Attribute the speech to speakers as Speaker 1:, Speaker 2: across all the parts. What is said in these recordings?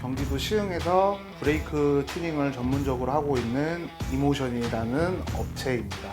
Speaker 1: 경기도 시흥에서 브레이크 튜닝을 전문적으로 하고 있는 이모션이라는 업체입니다.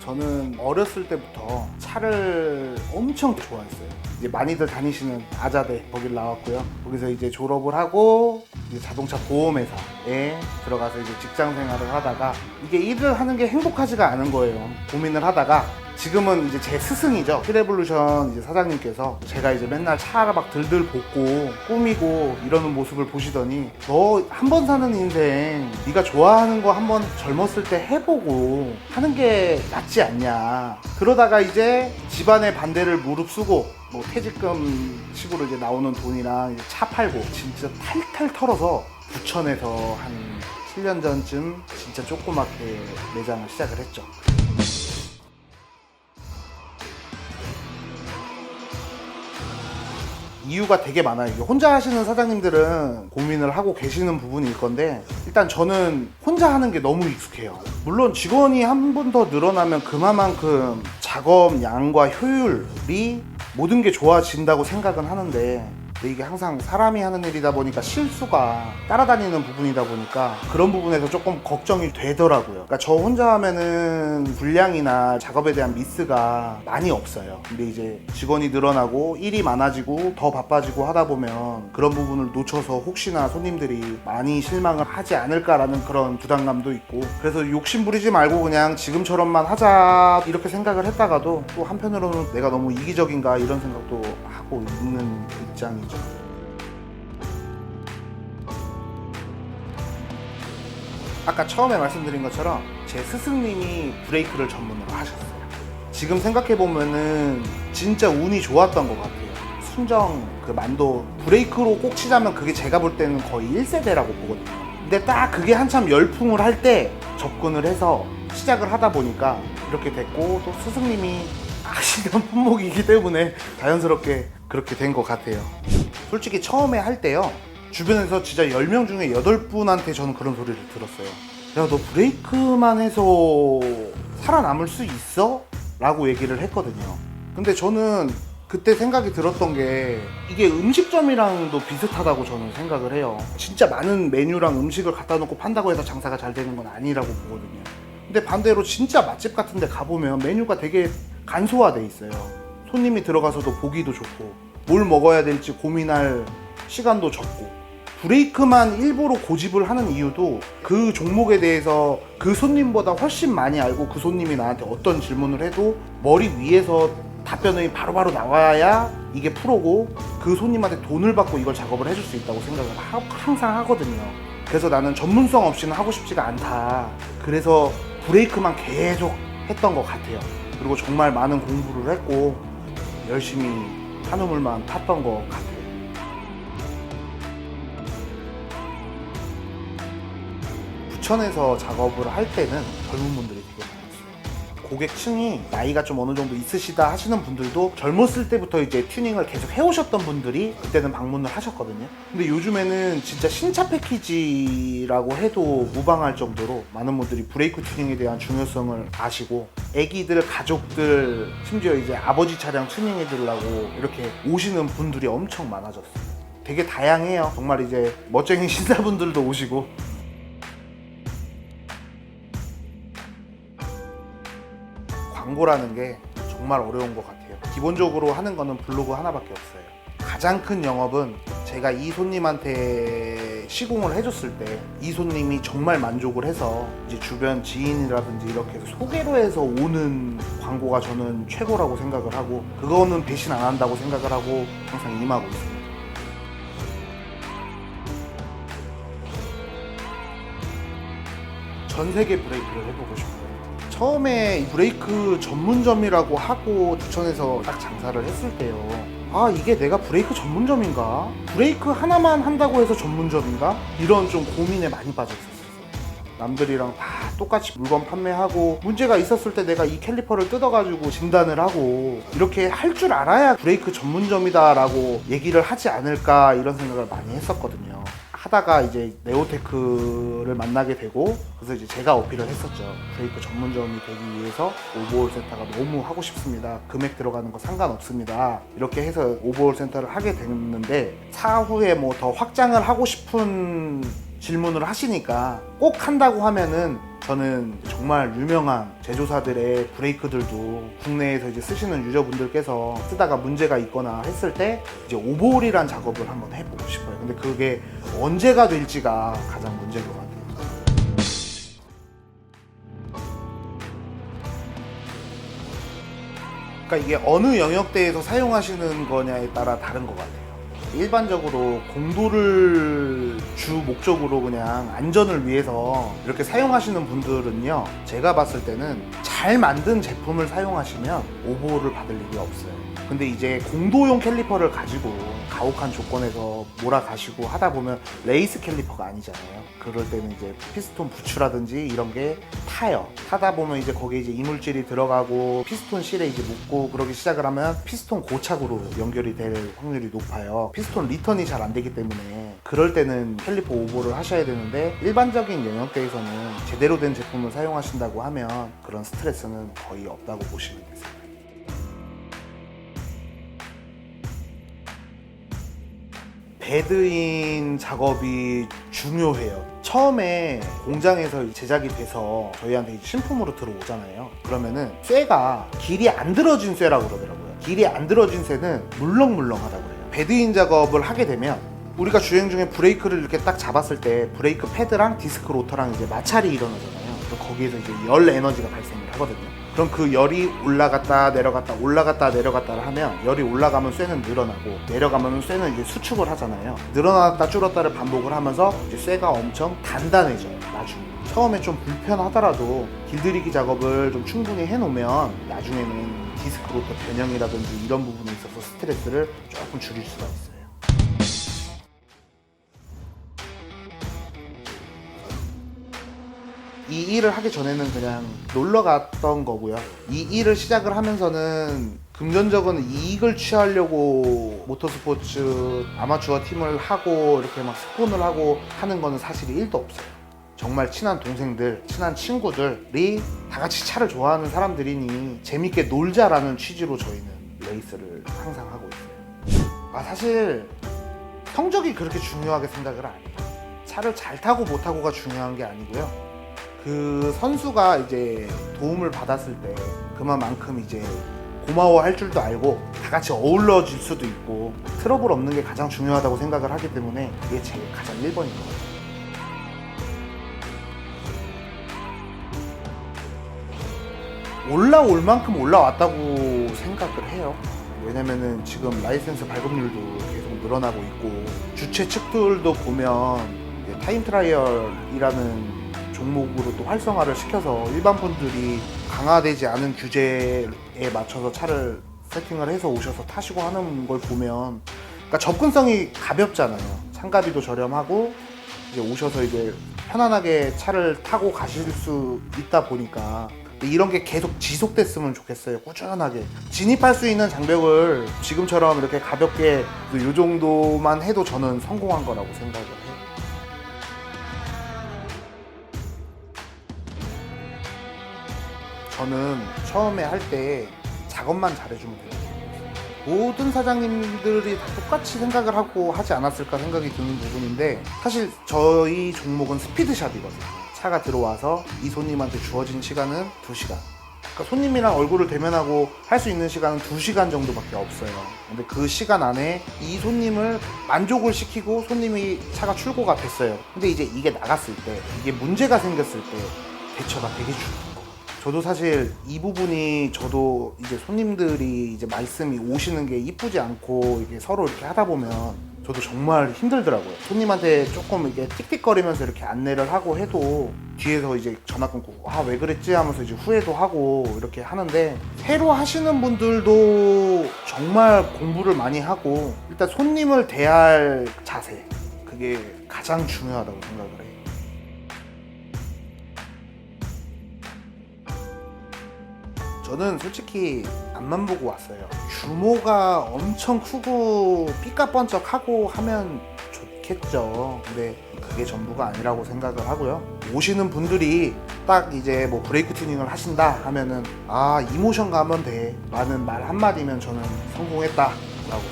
Speaker 1: 저는 어렸을 때부터 차를 엄청 좋아했어요. 이제 많이들 다니시는 아자대 거길 나왔고요. 거기서 이제 졸업을 하고 이제 자동차 보험회사에 들어가서 이제 직장 생활을 하다가 이게 일을 하는 게 행복하지가 않은 거예요. 고민을 하다가 지금은 이제 제 스승이죠. 히레볼루션 이제 사장님께서 제가 이제 맨날 차를 막 들들 볶고 꾸미고 이러는 모습을 보시더니 너 한 번 사는 인생 네가 좋아하는 거 한번 젊었을 때 해보고 하는 게 낫지 않냐. 그러다가 이제 집안의 반대를 무릅쓰고 뭐 퇴직금 식으로 이제 나오는 돈이랑 이제 차 팔고 진짜 탈탈 털어서 부천에서 한 7년 전쯤 진짜 조그맣게 매장을 시작을 했죠. 이유가 되게 많아요. 이게 혼자 하시는 사장님들은 고민을 하고 계시는 부분일 건데 일단 저는 혼자 하는 게 너무 익숙해요. 물론 직원이 한 분 더 늘어나면 그만큼 작업 양과 효율이 모든 게 좋아진다고 생각은 하는데 근데 이게 항상 사람이 하는 일이다 보니까 실수가 따라다니는 부분이다 보니까 그런 부분에서 조금 걱정이 되더라고요. 그러니까 저 혼자 하면은 분량이나 작업에 대한 미스가 많이 없어요. 근데 이제 직원이 늘어나고 일이 많아지고 더 바빠지고 하다 보면 그런 부분을 놓쳐서 혹시나 손님들이 많이 실망을 하지 않을까라는 그런 부담감도 있고 그래서 욕심 부리지 말고 그냥 지금처럼만 하자 이렇게 생각을 했다가도 또 한편으로는 내가 너무 이기적인가 이런 생각도 하고 있는 입장이죠. 아까 처음에 말씀드린 것처럼 제 스승님이 브레이크를 전문으로 하셨어요. 지금 생각해보면은 진짜 운이 좋았던 것 같아요. 순정 그 만도 브레이크로 꼭 치자면 그게 제가 볼 때는 거의 1세대라고 보거든요. 근데 딱 그게 한참 열풍을 할 때 접근을 해서 시작을 하다 보니까 이렇게 됐고 또 스승님이 아시던 품목이기 때문에 자연스럽게 그렇게 된 것 같아요. 솔직히 처음에 할 때요 주변에서 진짜 10명 중에 8분한테 저는 그런 소리를 들었어요. 야, 너 브레이크만 해서 살아남을 수 있어? 라고 얘기를 했거든요. 근데 저는 그때 생각이 들었던 게 이게 음식점이랑도 비슷하다고 저는 생각을 해요. 진짜 많은 메뉴랑 음식을 갖다 놓고 판다고 해서 장사가 잘 되는 건 아니라고 보거든요. 근데 반대로 진짜 맛집 같은 데 가보면 메뉴가 되게 간소화돼 있어요. 손님이 들어가서도 보기도 좋고 뭘 먹어야 될지 고민할 시간도 적고 브레이크만 일부러 고집을 하는 이유도 그 종목에 대해서 그 손님보다 훨씬 많이 알고 그 손님이 나한테 어떤 질문을 해도 머리 위에서 답변이 바로바로 나와야 이게 프로고 그 손님한테 돈을 받고 이걸 작업을 해줄 수 있다고 생각을 항상 하거든요. 그래서 나는 전문성 없이는 하고 싶지가 않다. 그래서 브레이크만 계속 했던 것 같아요. 그리고 정말 많은 공부를 했고 열심히 한우물만 탔던 것 같아요. 부천에서 작업을 할 때는 젊은 분들이 되게 많았어요. 고객층이 나이가 좀 어느 정도 있으시다 하시는 분들도 젊었을 때부터 이제 튜닝을 계속 해오셨던 분들이 그때는 방문을 하셨거든요. 근데 요즘에는 진짜 신차 패키지라고 해도 무방할 정도로 많은 분들이 브레이크 튜닝에 대한 중요성을 아시고 애기들, 가족들, 심지어 이제 아버지 차량 튜닝 해주려고 이렇게 오시는 분들이 엄청 많아졌어요. 되게 다양해요. 정말 이제 멋쟁이 신사분들도 오시고 광고라는 게 정말 어려운 것 같아요. 기본적으로 하는 거는 블로그 하나밖에 없어요. 가장 큰 영업은 제가 이 손님한테 시공을 해줬을 때 이 손님이 정말 만족을 해서 이제 주변 지인이라든지 이렇게 소개로 해서 오는 광고가 저는 최고라고 생각을 하고 그거는 배신 안 한다고 생각을 하고 항상 임하고 있습니다. 전 세계 브레이크를 해보고 싶어요. 처음에 브레이크 전문점이라고 하고 부천에서 딱 장사를 했을 때요. 아, 이게 내가 브레이크 전문점인가? 브레이크 하나만 한다고 해서 전문점인가? 이런 좀 고민에 많이 빠졌었어요. 남들이랑 다 똑같이 물건 판매하고 문제가 있었을 때 내가 이 캘리퍼를 뜯어가지고 진단을 하고 이렇게 할 줄 알아야 브레이크 전문점이다 라고 얘기를 하지 않을까 이런 생각을 많이 했었거든요. 하다가 이제 네오테크를 만나게 되고, 그래서 이제 제가 어필을 했었죠. 브레이크 전문점이 되기 위해서 오버홀 센터가 너무 하고 싶습니다. 금액 들어가는 거 상관없습니다. 이렇게 해서 오버홀 센터를 하게 됐는데, 차후에 뭐 더 확장을 하고 싶은 질문을 하시니까 꼭 한다고 하면은 저는 정말 유명한 제조사들의 브레이크들도 국내에서 이제 쓰시는 유저분들께서 쓰다가 문제가 있거나 했을 때 이제 오버홀이란 작업을 한번 해보고 싶어요. 근데 그게 언제가 될지가 가장 문제인 것 같아요. 그러니까 이게 어느 영역대에서 사용하시는 거냐에 따라 다른 것 같아요. 일반적으로 공도를 주 목적으로 그냥 안전을 위해서 이렇게 사용하시는 분들은요, 제가 봤을 때는 잘 만든 제품을 사용하시면 오버홀을 받을 일이 없어요. 근데 이제 공도용 캘리퍼를 가지고 가혹한 조건에서 몰아가시고 하다 보면 레이스 캘리퍼가 아니잖아요. 그럴 때는 이제 피스톤 부추라든지 이런 게 타요. 타다 보면 이제 거기에 이제 이물질이 들어가고 피스톤 실에 이제 묻고 그러기 시작을 하면 피스톤 고착으로 연결이 될 확률이 높아요. 피스톤 리턴이 잘 안 되기 때문에 그럴 때는 캘리퍼 오버를 하셔야 되는데, 일반적인 영역대에서는 제대로 된 제품을 사용하신다고 하면 그런 스트레스는 거의 없다고 보시면 되세요. 배드인 작업이 중요해요. 처음에 공장에서 제작이 돼서 저희한테 이제 신품으로 들어오잖아요. 그러면은 쇠가 길이 안 들어진 쇠라고 그러더라고요. 길이 안 들어진 쇠는 물렁물렁하다고 그래요. 배드인 작업을 하게 되면 우리가 주행 중에 브레이크를 이렇게 딱 잡았을 때 브레이크 패드랑 디스크 로터랑 이제 마찰이 일어나잖아요. 그럼 거기에서 이제 열 에너지가 발생을 하거든요. 그럼 그 열이 올라갔다 내려갔다 올라갔다 내려갔다를 하면, 열이 올라가면 쇠는 늘어나고 내려가면 쇠는 이제 수축을 하잖아요. 늘어났다 줄었다를 반복을 하면서 이제 쇠가 엄청 단단해져요. 나중에 처음에 좀 불편하더라도 길들이기 작업을 좀 충분히 해놓으면 나중에는 디스크 로터 변형이라든지 이런 부분에 있어서 스트레스를 조금 줄일 수가 있어요. 이 일을 하기 전에는 그냥 놀러 갔던 거고요. 이 일을 시작을 하면서는 금전적인 이익을 취하려고 모터스포츠 아마추어 팀을 하고 이렇게 막 스폰을 하고 하는 거는 사실 1도 없어요. 정말 친한 동생들, 친한 친구들이 다 같이 차를 좋아하는 사람들이니 재밌게 놀자라는 취지로 저희는 레이스를 항상 하고 있어요. 사실 성적이 그렇게 중요하게 생각을 안 해요. 차를 잘 타고 못 타고가 중요한 게 아니고요. 그 선수가 이제 도움을 받았을 때 그만큼 이제 고마워할 줄도 알고 다 같이 어우러질 수도 있고 트러블 없는 게 가장 중요하다고 생각을 하기 때문에 그게 제일 가장 1번인 것 같아요. 올라올 만큼 올라왔다고 생각을 해요. 왜냐면은 지금 라이센스 발급률도 계속 늘어나고 있고, 주최 측들도 보면 타임 트라이얼이라는 종목으로 또 활성화를 시켜서 일반 분들이 강화되지 않은 규제에 맞춰서 차를 세팅을 해서 오셔서 타시고 하는 걸 보면, 그러니까 접근성이 가볍잖아요. 참가비도 저렴하고 이제 오셔서 이제 편안하게 차를 타고 가실 수 있다 보니까 이런 게 계속 지속됐으면 좋겠어요. 꾸준하게 진입할 수 있는 장벽을 지금처럼 이렇게 가볍게 이 정도만 해도 저는 성공한 거라고 생각을 해요. 저는 처음에 할 때 작업만 잘해주면 돼요. 모든 사장님들이 다 똑같이 생각을 하고 하지 않았을까 생각이 드는 부분인데, 사실 저희 종목은 스피드샵이거든요. 차가 들어와서 이 손님한테 주어진 시간은 2시간. 그러니까 손님이랑 얼굴을 대면하고 할 수 있는 시간은 2시간 정도밖에 없어요. 근데 그 시간 안에 이 손님을 만족을 시키고 손님이 차가 출고가 됐어요. 근데 이제 이게 나갔을 때, 이게 문제가 생겼을 때 대처가 되게 중요해요. 저도 사실 이 부분이, 저도 이제 손님들이 이제 말씀이 오시는 게 이쁘지 않고 이게 서로 이렇게 하다 보면 저도 정말 힘들더라고요. 손님한테 조금 이게 틱틱거리면서 이렇게 안내를 하고 해도 뒤에서 이제 전화 끊고 왜 그랬지 하면서 이제 후회도 하고 이렇게 하는데, 새로 하시는 분들도 정말 공부를 많이 하고 일단 손님을 대할 자세, 그게 가장 중요하다고 생각을 해요. 저는 솔직히 앞만 보고 왔어요. 규모가 엄청 크고 삐까뻔쩍하고 하면 좋겠죠. 근데 그게 전부가 아니라고 생각을 하고요. 오시는 분들이 딱 이제 뭐 브레이크 튜닝을 하신다 하면은 아 이모션 가면 돼 라는 말 한마디면 저는 성공했다 라고